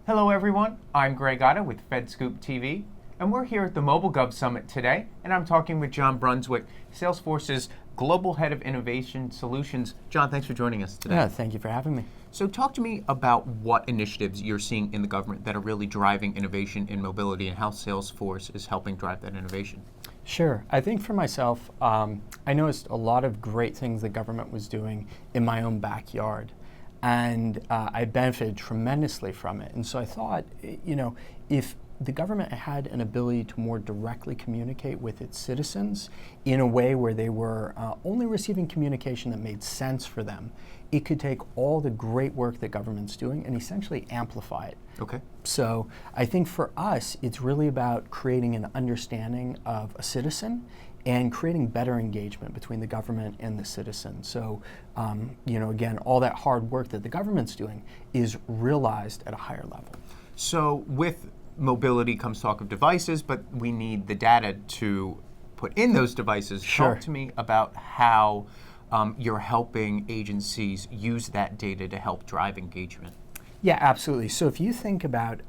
Hello everyone, I'm Greg Otta with FedScoop TV, and we're here at the MobileGov Summit today, and I'm talking with John Brunswick, Salesforce's Global Head of Innovation Solutions. John, thanks for joining us today. Yeah, thank you for having me. So talk to me about what initiatives you're seeing in the government that are really driving innovation in mobility and how Salesforce is helping drive that innovation. Sure. I think for myself, I noticed a lot of great things the government was doing in my own backyard. And I benefited tremendously from it. And so I thought, if the government had an ability to more directly communicate with its citizens in a way where they were only receiving communication that made sense for them, it could take all the great work that government's doing and essentially amplify it. Okay. So I think for us, it's really about creating an understanding of a citizen and creating better engagement between the government and the citizen. So, again, all that hard work that the government's doing is realized at a higher level. So with mobility comes talk of devices, but we need the data to put in those devices. Sure. Talk to me about how you're helping agencies use that data to help drive engagement. Yeah, absolutely. So if you think about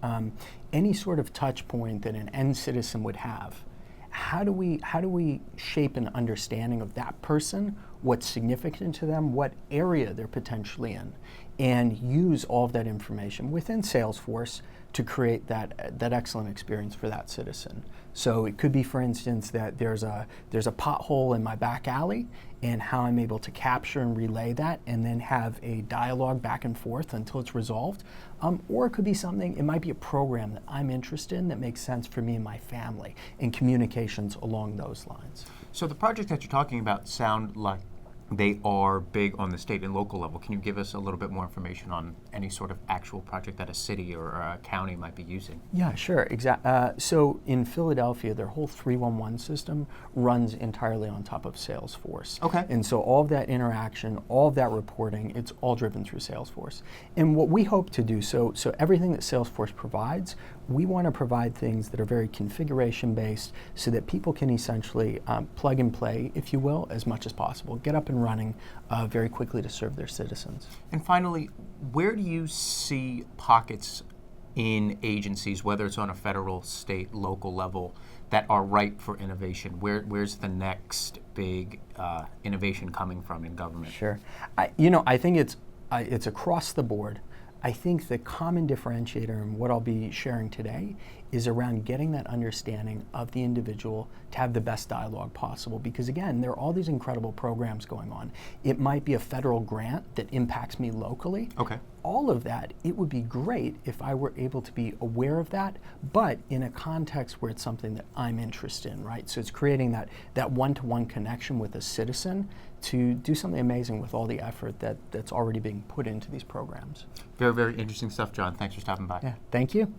any sort of touch point that an end citizen would have, how do we shape an understanding of that person, what's significant to them, what area they're potentially in, and use all of that information within Salesforce to create that excellent experience for that citizen. So it could be, for instance, that there's a pothole in my back alley, and how I'm able to capture and relay that and then have a dialogue back and forth until it's resolved. Or it could be something, it might be a program that I'm interested in that makes sense for me and my family, and communications along those lines. So the projects that you're talking about sound like they are big on the state and local level. Can you give us a little bit more information on any sort of actual project that a city or a county might be using? Yeah, sure. So in Philadelphia, their whole 311 system runs entirely on top of Salesforce. Okay. And so all of that interaction, all of that reporting, it's all driven through Salesforce. And what we hope to do, so everything that Salesforce provides, we want to provide things that are very configuration-based so that people can essentially plug and play, if you will, as much as possible. Get up and running very quickly to serve their citizens. And finally, where do you see pockets in agencies, whether it's on a federal, state, local level, that are ripe for innovation? Where's the next big innovation coming from in government? Sure. I think it's across the board. I think the common differentiator in what I'll be sharing today is around getting that understanding of the individual to have the best dialogue possible. Because again, there are all these incredible programs going on. It might be a federal grant that impacts me locally. Okay. All of that, it would be great if I were able to be aware of that, but in a context where it's something that I'm interested in, right? So it's creating that one-to-one connection with a citizen to do something amazing with all the effort that's already being put into these programs. Very, very interesting stuff, John. Thanks for stopping by. Yeah, thank you.